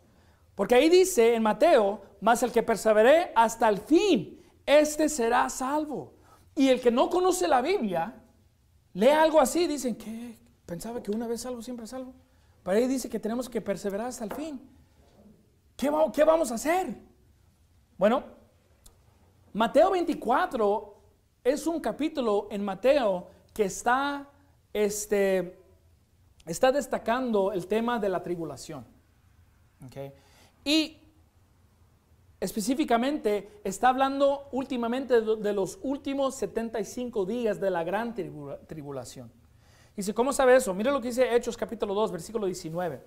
Porque ahí dice en Mateo, mas el que persevere hasta el fin, este será salvo. Y el que no conoce la Biblia, lee algo así, dicen, ¿qué? Pensaba que una vez salvo, siempre salvo. Pero ahí dice que tenemos que perseverar hasta el fin. ¿Qué vamos a hacer? Bueno, Mateo 24 es un capítulo en Mateo que está destacando el tema de la tribulación. Okay. Y específicamente está hablando últimamente de los últimos 75 días de la gran tribulación. Dice, ¿cómo sabe eso? Mire lo que dice Hechos capítulo 2, versículo 19.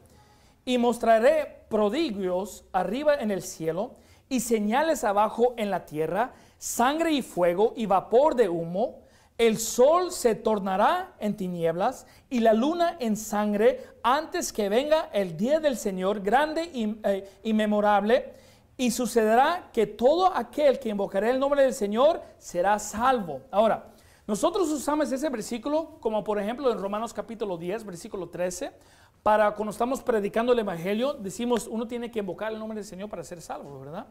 Y mostraré prodigios arriba en el cielo y señales abajo en la tierra, sangre y fuego y vapor de humo. El sol se tornará en tinieblas y la luna en sangre antes que venga el día del Señor grande y memorable. Y sucederá que todo aquel que invocará el nombre del Señor será salvo. Ahora, nosotros usamos ese versículo como por ejemplo en Romanos capítulo 10, versículo 13. Para cuando estamos predicando el evangelio, decimos uno tiene que invocar el nombre del Señor para ser salvo, ¿verdad?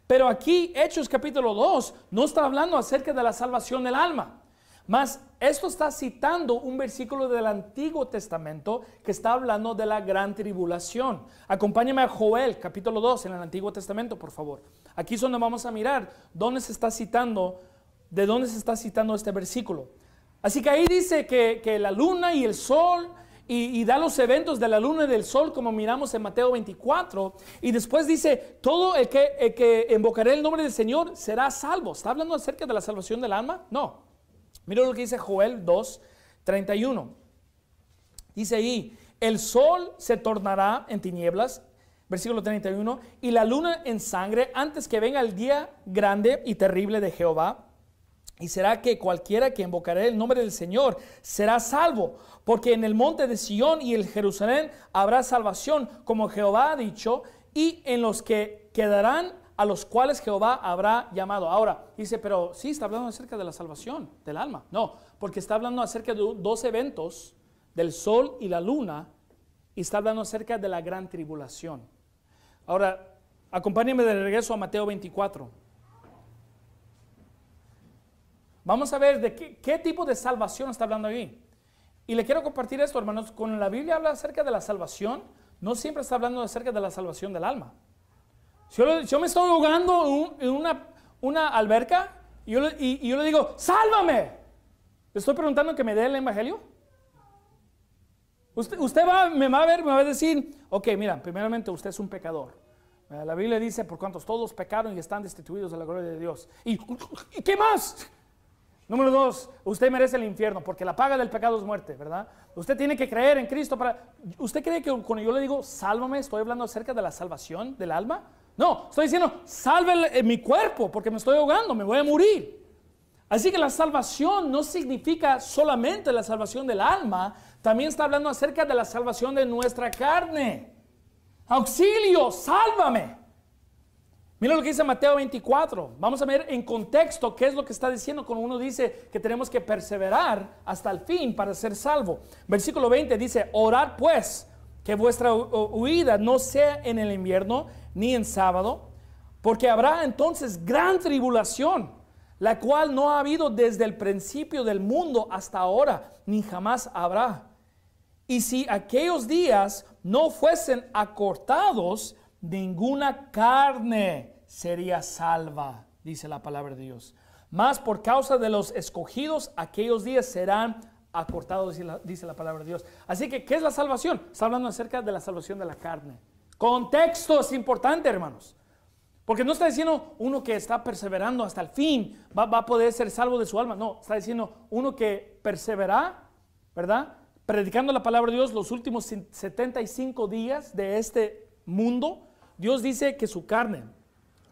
Pero aquí, Hechos capítulo 2, no está hablando acerca de la salvación del alma. Más, esto está citando un versículo del Antiguo Testamento que está hablando de la gran tribulación. Acompáñame a Joel, capítulo 2, en el Antiguo Testamento, por favor. Aquí es donde vamos a mirar dónde se está citando, de dónde se está citando este versículo. Así que ahí dice que la luna y el sol, y da los eventos de la luna y del sol como miramos en Mateo 24. Y después dice, todo el que invocaré el nombre del Señor será salvo. ¿Está hablando acerca de la salvación del alma? No. Mira lo que dice Joel 2, 31. Dice ahí, el sol se tornará en tinieblas, versículo 31, y la luna en sangre antes que venga el día grande y terrible de Jehová. Y será que cualquiera que invocaré el nombre del Señor será salvo, porque en el monte de Sión y el Jerusalén habrá salvación, como Jehová ha dicho, y en los que quedarán a los cuales Jehová habrá llamado. Ahora, dice, pero sí, está hablando acerca de la salvación del alma. No, porque está hablando acerca de dos eventos, del sol y la luna, y está hablando acerca de la gran tribulación. Ahora, acompáñenme de regreso a Mateo 24. Vamos a ver de qué tipo de salvación está hablando ahí. Y le quiero compartir esto, hermanos. Cuando la Biblia habla acerca de la salvación, no siempre está hablando acerca de la salvación del alma. Si yo me estoy ahogando en una alberca y yo le digo, ¡sálvame! ¿Le estoy preguntando que me dé el evangelio? Usted me va a ver, me va a decir, ok, mira, primeramente usted es un pecador. La Biblia dice, por cuantos todos pecaron y están destituidos de la gloria de Dios. ¿Y qué más? Número 2, usted merece el infierno porque la paga del pecado es muerte, ¿verdad? Usted tiene que creer en Cristo para... ¿Usted cree que cuando yo le digo, sálvame, estoy hablando acerca de la salvación del alma? No, estoy diciendo, salve mi cuerpo porque me estoy ahogando, me voy a morir. Así que la salvación no significa solamente la salvación del alma, también está hablando acerca de la salvación de nuestra carne. Auxilio, sálvame. Mira lo que dice Mateo 24. Vamos a ver en contexto qué es lo que está diciendo cuando uno dice que tenemos que perseverar hasta el fin para ser salvo. Versículo 20 dice, orad pues que vuestra huida no sea en el invierno ni en sábado, porque habrá entonces gran tribulación, la cual no ha habido desde el principio del mundo hasta ahora, ni jamás habrá. Y si aquellos días no fuesen acortados, ninguna carne sería salva, dice la palabra de Dios. Mas por causa de los escogidos, aquellos días serán acortados, dice la palabra de Dios. Así que, ¿qué es la salvación? Está hablando acerca de la salvación de la carne. Contexto es importante, hermanos. Porque no está diciendo uno que está perseverando hasta el fin va a poder ser salvo de su alma. No, está diciendo uno que persevera, ¿verdad? Predicando la palabra de Dios los últimos 75 días de este mundo. Dios dice que su carne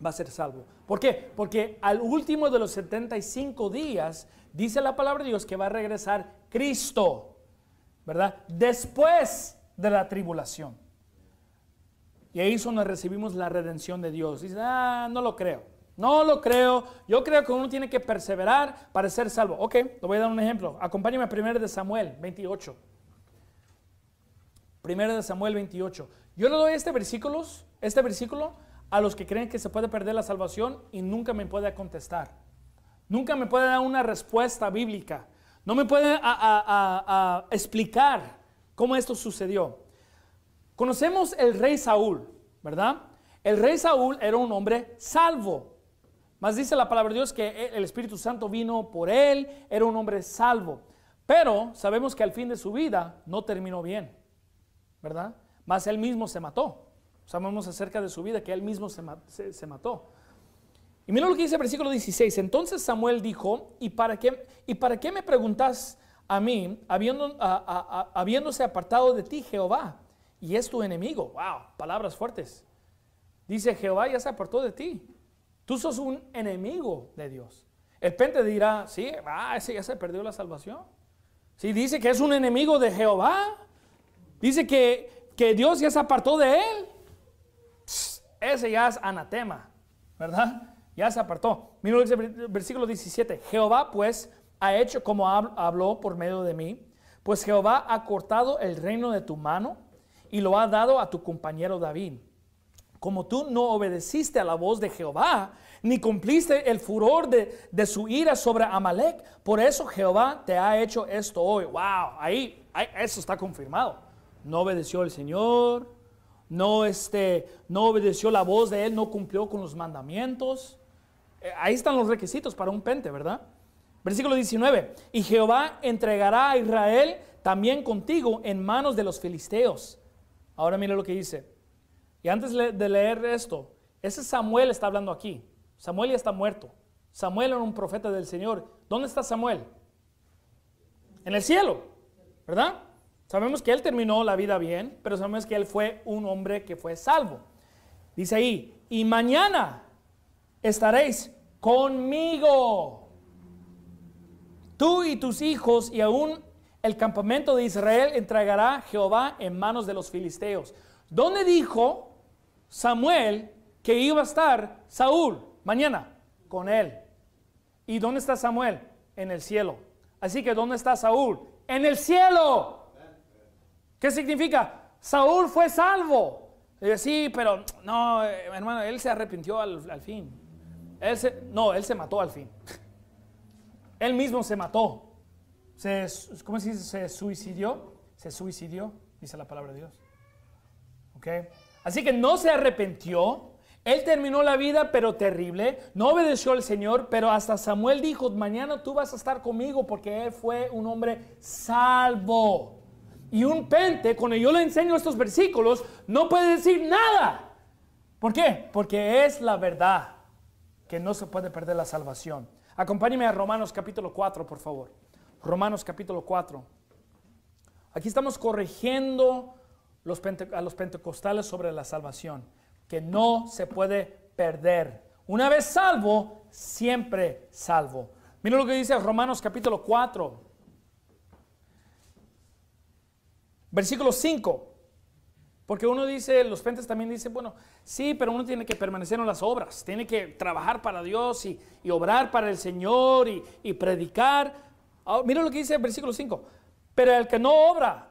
va a ser salvo. ¿Por qué? Porque al último de los 75 días dice la palabra de Dios que va a regresar Cristo, ¿verdad? Después de la tribulación. Y ahí es donde recibimos la redención de Dios. Dice, no lo creo. No lo creo. Yo creo que uno tiene que perseverar para ser salvo. Ok, le voy a dar un ejemplo. Acompáñame a 1 de Samuel 28. 1 de Samuel 28. Yo le doy este versículo a los que creen que se puede perder la salvación y nunca me puede contestar. Nunca me puede dar una respuesta bíblica. No me puede explicar cómo esto sucedió. Conocemos el rey Saúl, ¿verdad? El rey Saúl era un hombre salvo. Mas dice la palabra de Dios que el Espíritu Santo vino por él, era un hombre salvo. Pero sabemos que al fin de su vida no terminó bien, ¿verdad? Mas él mismo se mató. Sabemos acerca de su vida que él mismo se mató. Y mira lo que dice el versículo 16. Entonces Samuel dijo, ¿y para qué me preguntas a mí, habiéndose apartado de ti Jehová? Y es tu enemigo. Wow, palabras fuertes. Dice, Jehová ya se apartó de ti. Tú sos un enemigo de Dios. El pente dirá, sí, ese ya se perdió la salvación. Sí, dice que es un enemigo de Jehová. Dice que Dios ya se apartó de él. Ese ya es anatema, ¿verdad? Ya se apartó. Mira lo que dice el versículo 17. Jehová pues ha hecho como habló por medio de mí. Pues Jehová ha cortado el reino de tu mano y lo ha dado a tu compañero David. Como tú no obedeciste a la voz de Jehová, ni cumpliste el furor de su ira sobre Amalek, por eso Jehová te ha hecho esto hoy. Wow, ahí eso está confirmado. No obedeció el Señor, no obedeció la voz de él, no cumplió con los mandamientos. Ahí están los requisitos para un pente, ¿verdad? Versículo 19. Y Jehová entregará a Israel también contigo en manos de los filisteos. Ahora mira lo que dice. Y antes de leer esto, ese Samuel está hablando aquí. Samuel ya está muerto. Samuel era un profeta del Señor. ¿Dónde está Samuel? En el cielo, ¿verdad? Sabemos que él terminó la vida bien, pero sabemos que él fue un hombre que fue salvo. Dice ahí, y mañana estaréis conmigo, tú y tus hijos, y aún el campamento de Israel entregará Jehová en manos de los filisteos. ¿Dónde dijo Samuel que iba a estar Saúl? Mañana, con él. ¿Y dónde está Samuel? En el cielo. Así que ¿dónde está Saúl? En el cielo. ¿Qué significa? Saúl fue salvo. Sí, pero no, hermano, él se arrepintió al fin. Él se mató al fin. Él mismo se mató. ¿Cómo se dice? Se suicidó, dice la palabra de Dios. ¿Ok? Así que no se arrepintió. Él terminó la vida, pero terrible. No obedeció al Señor, pero hasta Samuel dijo, mañana tú vas a estar conmigo, porque él fue un hombre salvo. Y un pente, cuando yo le enseño estos versículos, no puede decir nada. ¿Por qué? Porque es la verdad que no se puede perder la salvación. Acompáñeme a Romanos capítulo 4, por favor. Romanos capítulo 4. Aquí estamos corrigiendo a los pentecostales sobre la salvación, que no se puede perder. Una vez salvo, siempre salvo. Mira lo que dice Romanos capítulo 4. Versículo 5. Porque uno dice, los pentes también dicen, bueno, sí, pero uno tiene que permanecer en las obras, tiene que trabajar para Dios y obrar para el Señor y predicar. Mira lo que dice el versículo 5. Pero el que no obra,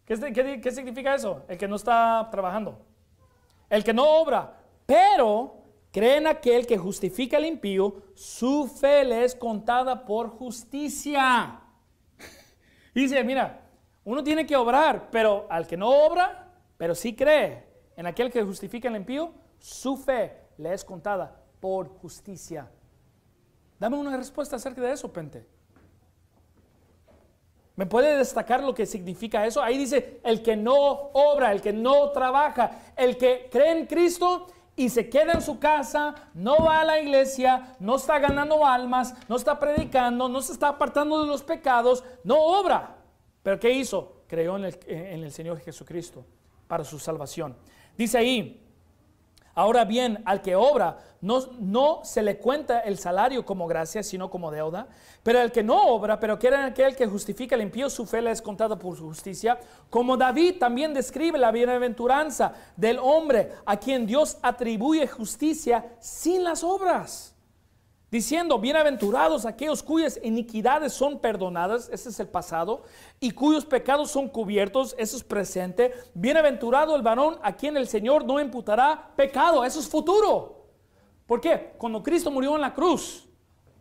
¿qué significa eso? El que no está trabajando. El que no obra, pero cree en aquel que justifica al impío, su fe le es contada por justicia. Dice, mira, uno tiene que obrar, pero al que no obra, pero sí cree en aquel que justifica al impío, su fe le es contada por justicia. Dame una respuesta acerca de eso, pente. ¿Me puede destacar lo que significa eso? Ahí dice, el que no obra, el que no trabaja, el que cree en Cristo y se queda en su casa, no va a la iglesia, no está ganando almas, no está predicando, no se está apartando de los pecados, no obra. ¿Pero qué hizo? Creyó en el Señor Jesucristo para su salvación. Dice ahí, ahora bien, al que obra, no se le cuenta el salario como gracia, sino como deuda. Pero al que no obra, pero quiere aquel que justifica el impío, su fe le es contada por su justicia. Como David también describe la bienaventuranza del hombre a quien Dios atribuye justicia sin las obras, diciendo, bienaventurados aquellos cuyas iniquidades son perdonadas, ese es el pasado, y cuyos pecados son cubiertos, eso es presente. Bienaventurado el varón a quien el Señor no imputará pecado, eso es futuro. ¿Por qué? Cuando Cristo murió en la cruz,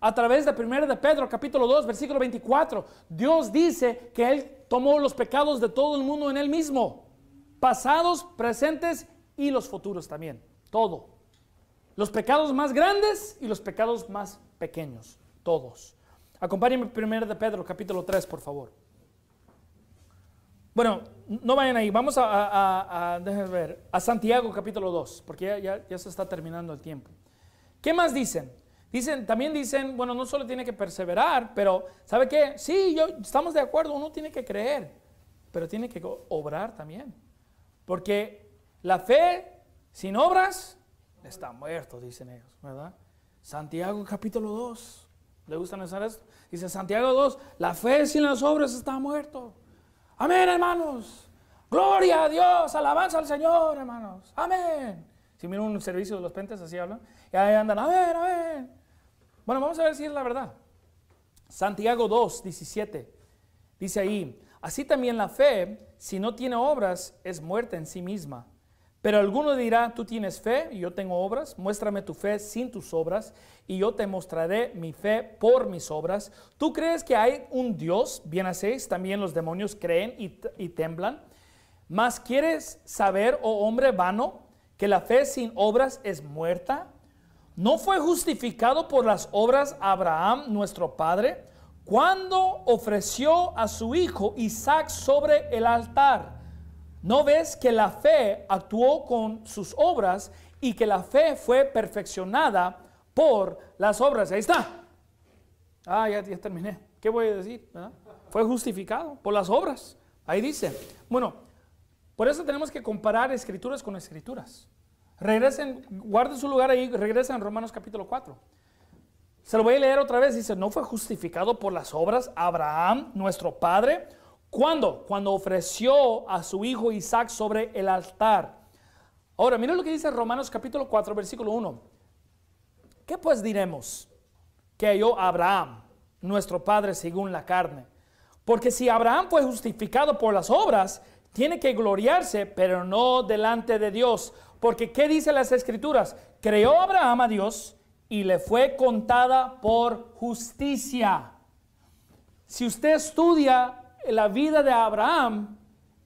a través de 1 de Pedro, capítulo 2, versículo 24, Dios dice que Él tomó los pecados de todo el mundo en Él mismo, pasados, presentes y los futuros también, todo. Los pecados más grandes y los pecados más pequeños, todos. Acompáñenme 1 de Pedro, capítulo 3, por favor. Bueno, no vayan ahí, vamos déjenme ver, a Santiago, capítulo 2, porque ya se está terminando el tiempo. ¿Qué más dicen? También dicen, bueno, no solo tiene que perseverar, pero ¿sabe qué? Sí, estamos de acuerdo, uno tiene que creer, pero tiene que obrar también. Porque la fe sin obras está muerto, dicen ellos, ¿verdad? Santiago capítulo 2, ¿le gustan usar esto? Dice Santiago 2, la fe sin las obras está muerto. Amén, hermanos. Gloria a Dios, alabanza al Señor, hermanos. Amén. Si miran un servicio de los pentes, así hablan, y ahí andan, amén, amén. Bueno, vamos a ver si es la verdad. Santiago 2, 17, dice ahí, así también la fe, si no tiene obras, es muerta en sí misma. Pero alguno dirá, tú tienes fe y yo tengo obras, muéstrame tu fe sin tus obras y yo te mostraré mi fe por mis obras. ¿Tú crees que hay un Dios? Bien hacéis, también los demonios creen y temblan. Mas ¿quieres saber, oh hombre vano, que la fe sin obras es muerta? ¿No fue justificado por las obras Abraham, nuestro padre, cuando ofreció a su hijo Isaac sobre el altar? ¿No ves que la fe actuó con sus obras y que la fe fue perfeccionada por las obras? Ahí está. Ya terminé. ¿Qué voy a decir? ¿Verdad? Fue justificado por las obras. Ahí dice. Bueno, por eso tenemos que comparar escrituras con escrituras. Regresen, guarden su lugar ahí, regresen a Romanos capítulo 4. Se lo voy a leer otra vez. Dice, ¿no fue justificado por las obras Abraham, nuestro padre? ¿Cuándo? Cuando ofreció a su hijo Isaac sobre el altar. Ahora, miren lo que dice Romanos capítulo 4, versículo 1. ¿Qué pues diremos? Que halló Abraham, nuestro padre según la carne. Porque si Abraham fue justificado por las obras, tiene que gloriarse, pero no delante de Dios. Porque ¿qué dicen las escrituras? Creyó Abraham a Dios y le fue contada por justicia. Si usted estudia la vida de Abraham,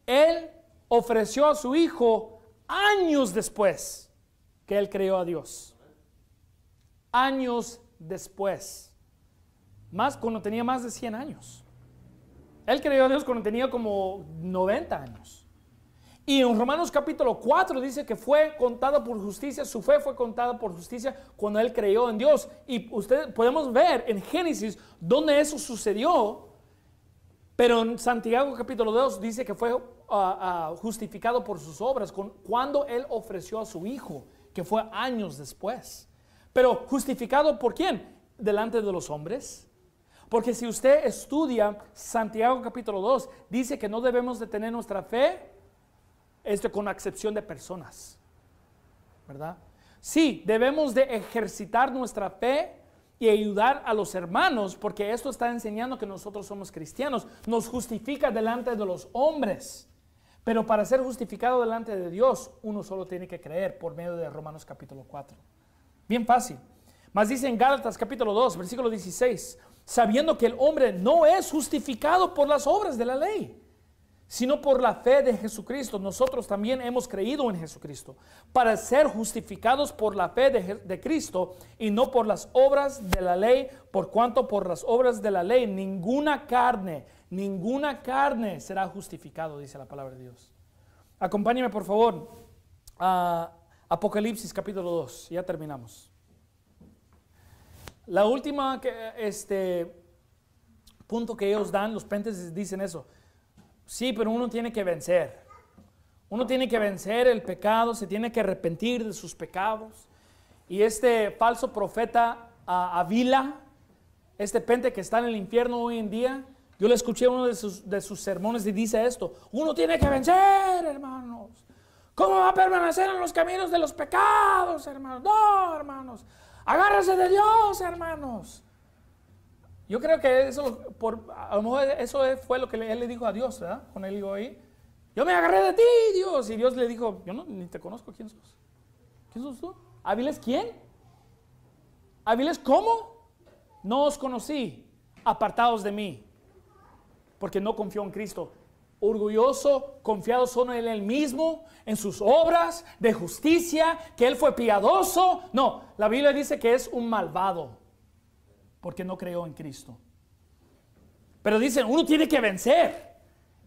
él ofreció a su hijo años después que él creyó a Dios. Años después. Cuando tenía más de 100 años. Él creyó a Dios cuando tenía como 90 años. Y en Romanos capítulo 4 dice que fue contada por justicia, su fe fue contada por justicia cuando él creyó en Dios. Y podemos ver en Génesis donde eso sucedió. Pero en Santiago capítulo 2 dice que fue justificado por sus obras cuando él ofreció a su hijo, que fue años después. Pero ¿justificado por quién? Delante de los hombres. Porque si usted estudia Santiago capítulo 2, dice que no debemos de tener nuestra fe con excepción de personas, ¿verdad? Sí, debemos de ejercitar nuestra fe y ayudar a los hermanos, porque esto está enseñando que nosotros somos cristianos. Nos justifica delante de los hombres, pero para ser justificado delante de Dios, uno solo tiene que creer por medio de Romanos capítulo 4. Bien fácil. Mas dice en Gálatas capítulo 2, versículo 16, sabiendo que el hombre no es justificado por las obras de la ley, sino por la fe de Jesucristo. Nosotros también hemos creído en Jesucristo para ser justificados por la fe de Cristo y no por las obras de la ley, por cuanto por las obras de la ley ninguna carne será justificado, dice la palabra de Dios. Acompáñeme por favor a Apocalipsis capítulo 2, ya terminamos. La última punto que ellos dan, los pentes dicen eso. Sí, pero uno tiene que vencer. Uno tiene que vencer el pecado, se tiene que arrepentir de sus pecados. Y este falso profeta Avila, este pente que está en el infierno hoy en día, yo le escuché uno de sus sermones y dice esto: uno tiene que vencer, hermanos. ¿Cómo va a permanecer en los caminos de los pecados, hermanos? No, hermanos. Agárrese de Dios, hermanos. Yo creo que eso, a lo mejor eso fue lo que él le dijo a Dios, ¿verdad? Cuando él dijo ahí: yo me agarré de ti, Dios. Y Dios le dijo: yo ni te conozco. ¿Quién sos? ¿Quién sos tú? ¿Áviles quién? ¿Áviles cómo? No os conocí, apartados de mí, porque no confió en Cristo. Orgulloso, confiado solo en él mismo, en sus obras de justicia, que él fue piadoso. No, la Biblia dice que es un malvado, porque no creyó en Cristo. Pero dicen, uno tiene que vencer.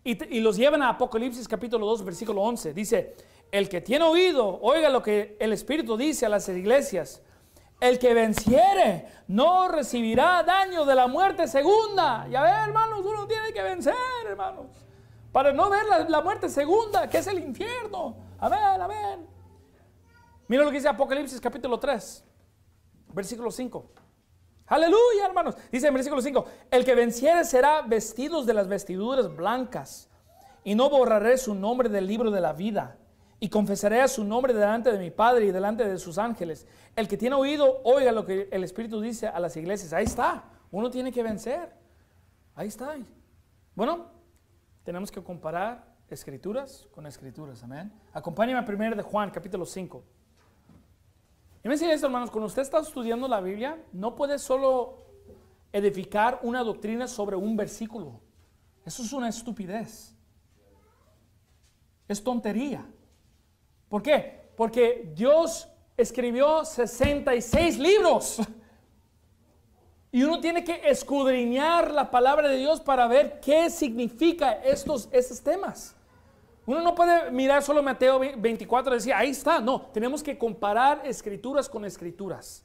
Y los llevan a Apocalipsis capítulo 2, versículo 11. Dice: el que tiene oído, oiga lo que el Espíritu dice a las iglesias. El que venciere no recibirá daño de la muerte segunda. Ya ven, hermanos, uno tiene que vencer, hermanos, para no ver la muerte segunda, que es el infierno. A ver. Mira lo que dice Apocalipsis capítulo 3, versículo 5. Aleluya, hermanos. Dice en versículo 5: el que venciere será vestidos de las vestiduras blancas, y no borraré su nombre del libro de la vida, y confesaré a su nombre delante de mi Padre y delante de sus ángeles. El que tiene oído, oiga lo que el Espíritu dice a las iglesias. Ahí está, uno tiene que vencer. Ahí está. Bueno, tenemos que comparar escrituras con escrituras, amén. Acompáñame a 1 de Juan, capítulo 5. Y me dice esto, hermanos: cuando usted está estudiando la Biblia, no puede solo edificar una doctrina sobre un versículo. Eso es una estupidez. Es tontería. ¿Por qué? Porque Dios escribió 66 libros. Y uno tiene que escudriñar la palabra de Dios para ver qué significa estos temas. Uno no puede mirar solo Mateo 24 y decir, ahí está. No, tenemos que comparar escrituras con escrituras.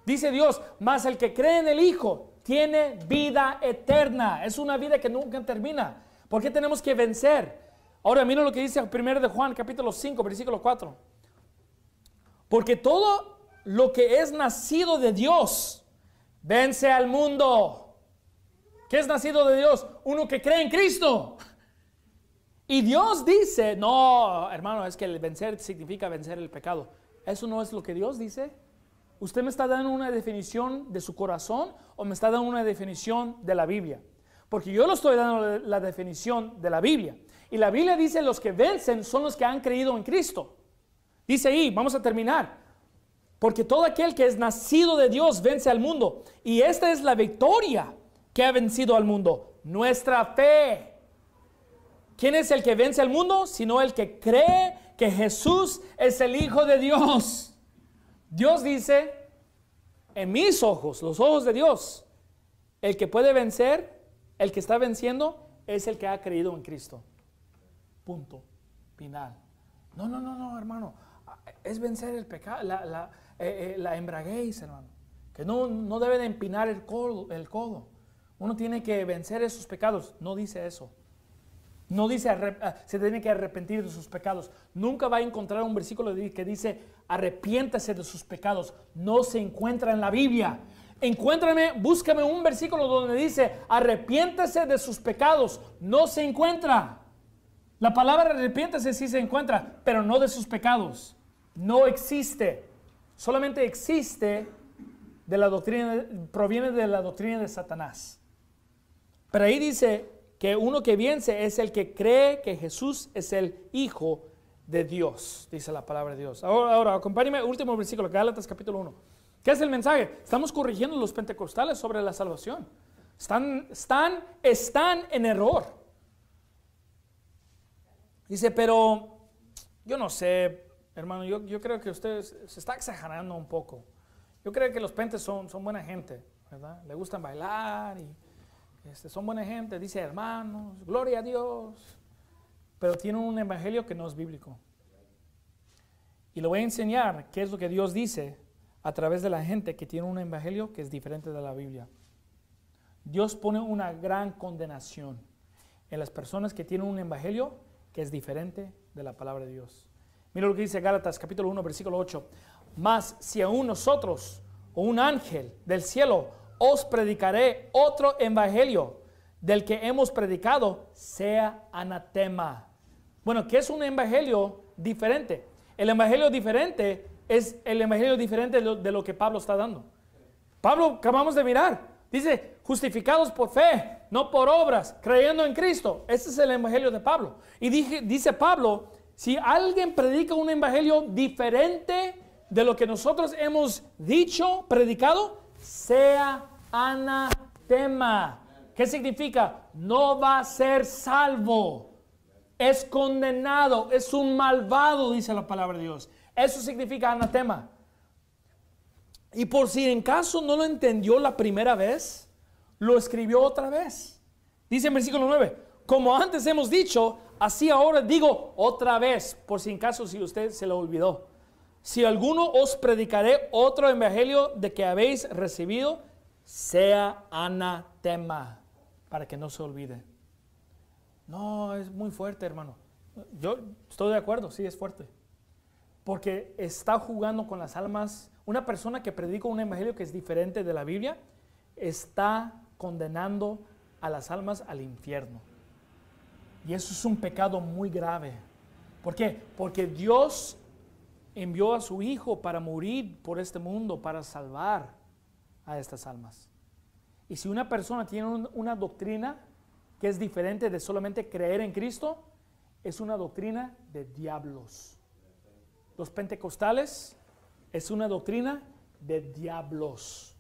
Dice Dios: mas el que cree en el Hijo tiene vida eterna. Es una vida que nunca termina. ¿Por qué tenemos que vencer? Ahora mira lo que dice 1 de Juan, capítulo 5, versículo 4. Porque todo lo que es nacido de Dios vence al mundo. ¿Qué es nacido de Dios? Uno que cree en Cristo. Y Dios dice: no, hermano, es que el vencer significa vencer el pecado. Eso no es lo que Dios dice. ¿Usted me está dando una definición de su corazón o me está dando una definición de la Biblia? Porque yo le estoy dando la definición de la Biblia. Y la Biblia dice: los que vencen son los que han creído en Cristo. Dice ahí, vamos a terminar: porque todo aquel que es nacido de Dios vence al mundo. Y esta es la victoria que ha vencido al mundo: nuestra fe. ¿Quién es el que vence al mundo? Sino el que cree que Jesús es el Hijo de Dios. Dios dice: en mis ojos, los ojos de Dios, el que puede vencer, el que está venciendo, es el que ha creído en Cristo. Punto final. No, hermano. Es vencer el pecado, la embriaguez, hermano. Que no debe de empinar el codo. Uno tiene que vencer esos pecados. No dice eso. No dice se tiene que arrepentir de sus pecados. Nunca va a encontrar un versículo que dice arrepiéntase de sus pecados. No se encuentra en la Biblia. Búscame un versículo donde dice arrepiéntase de sus pecados. No se encuentra. La palabra arrepiéntase sí se encuentra, pero no de sus pecados. No existe. Solamente existe de la doctrina, proviene de la doctrina de Satanás. Pero ahí dice que uno que vence es el que cree que Jesús es el Hijo de Dios, dice la palabra de Dios. Ahora acompáñame, último versículo, Gálatas capítulo 1. ¿Qué es el mensaje? Estamos corrigiendo los pentecostales sobre la salvación. Están en error. Dice, pero yo no sé, hermano, yo creo que usted se está exagerando un poco. Yo creo que los pentes son buena gente, ¿verdad? Le gustan bailar y son buena gente, dice hermanos, gloria a Dios, pero tienen un evangelio que no es bíblico. Y le voy a enseñar qué es lo que Dios dice a través de la gente que tiene un evangelio que es diferente de la Biblia. Dios pone una gran condenación en las personas que tienen un evangelio que es diferente de la palabra de Dios. Mira lo que dice Gálatas capítulo 1 versículo 8. Mas si aún nosotros o un ángel del cielo os predicaré otro evangelio del que hemos predicado, sea anatema. Bueno, ¿qué es un evangelio diferente? El evangelio diferente es el evangelio diferente de lo que Pablo está dando. Pablo, acabamos de mirar, dice, justificados por fe, no por obras, creyendo en Cristo. Ese es el evangelio de Pablo. Y dice Pablo, si alguien predica un evangelio diferente de lo que nosotros hemos dicho, predicado, sea anatema. ¿Qué significa? No va a ser salvo. Es condenado, es un malvado, dice la palabra de Dios. Eso significa anatema. Y por si en caso no lo entendió la primera vez, lo escribió otra vez. Dice en versículo 9, como antes hemos dicho, así ahora digo otra vez, por si en caso si usted se lo olvidó. Si alguno os predicaré otro evangelio de que habéis recibido, sea anatema, para que no se olvide. No, es muy fuerte, hermano. Yo estoy de acuerdo, sí, es fuerte. Porque está jugando con las almas. Una persona que predica un evangelio que es diferente de la Biblia, está condenando a las almas al infierno. Y eso es un pecado muy grave. ¿Por qué? Porque Dios envió a su Hijo para morir por este mundo, para salvar a estas almas. Y si una persona tiene una doctrina que es diferente de solamente creer en Cristo, es una doctrina de diablos. Los pentecostales es una doctrina de diablos.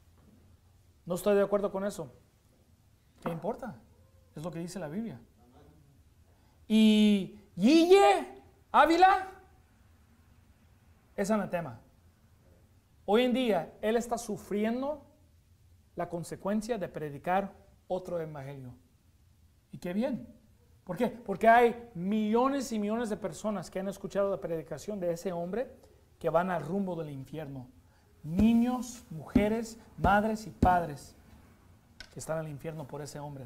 No estoy de acuerdo con eso. ¿Qué importa? Es lo que dice la Biblia. Y Guille Ávila es anatema. Hoy en día él está sufriendo la consecuencia de predicar otro evangelio. Y qué bien. ¿Por qué? Porque hay millones y millones de personas que han escuchado la predicación de ese hombre que van al rumbo del infierno. Niños, mujeres, madres y padres que están al infierno por ese hombre.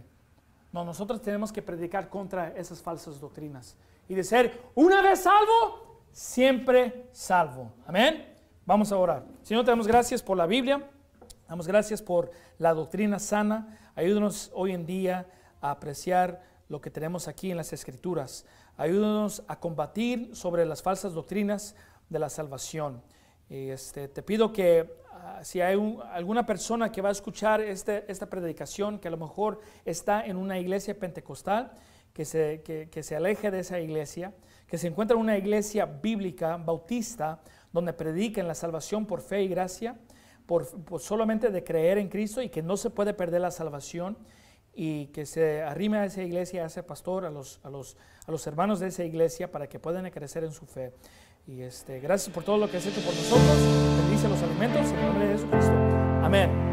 No, nosotros tenemos que predicar contra esas falsas doctrinas y de ser una vez salvo, siempre salvo. Amén. Vamos a orar. Señor, te damos gracias por la Biblia. Damos gracias por la doctrina sana. Ayúdanos hoy en día a apreciar lo que tenemos aquí en las Escrituras. Ayúdanos a combatir sobre las falsas doctrinas de la salvación. Te pido que si hay alguna persona que va a escuchar esta predicación, que a lo mejor está en una iglesia pentecostal, que se aleje de esa iglesia, que se encuentre en una iglesia bíblica, bautista, donde prediquen la salvación por fe y gracia, por solamente de creer en Cristo y que no se puede perder la salvación, y que se arrime a esa iglesia, a ese pastor, a los hermanos de esa iglesia para que puedan crecer en su fe. Y gracias por todo lo que has hecho por nosotros. Bendice los alimentos en el nombre de Jesucristo. Amén.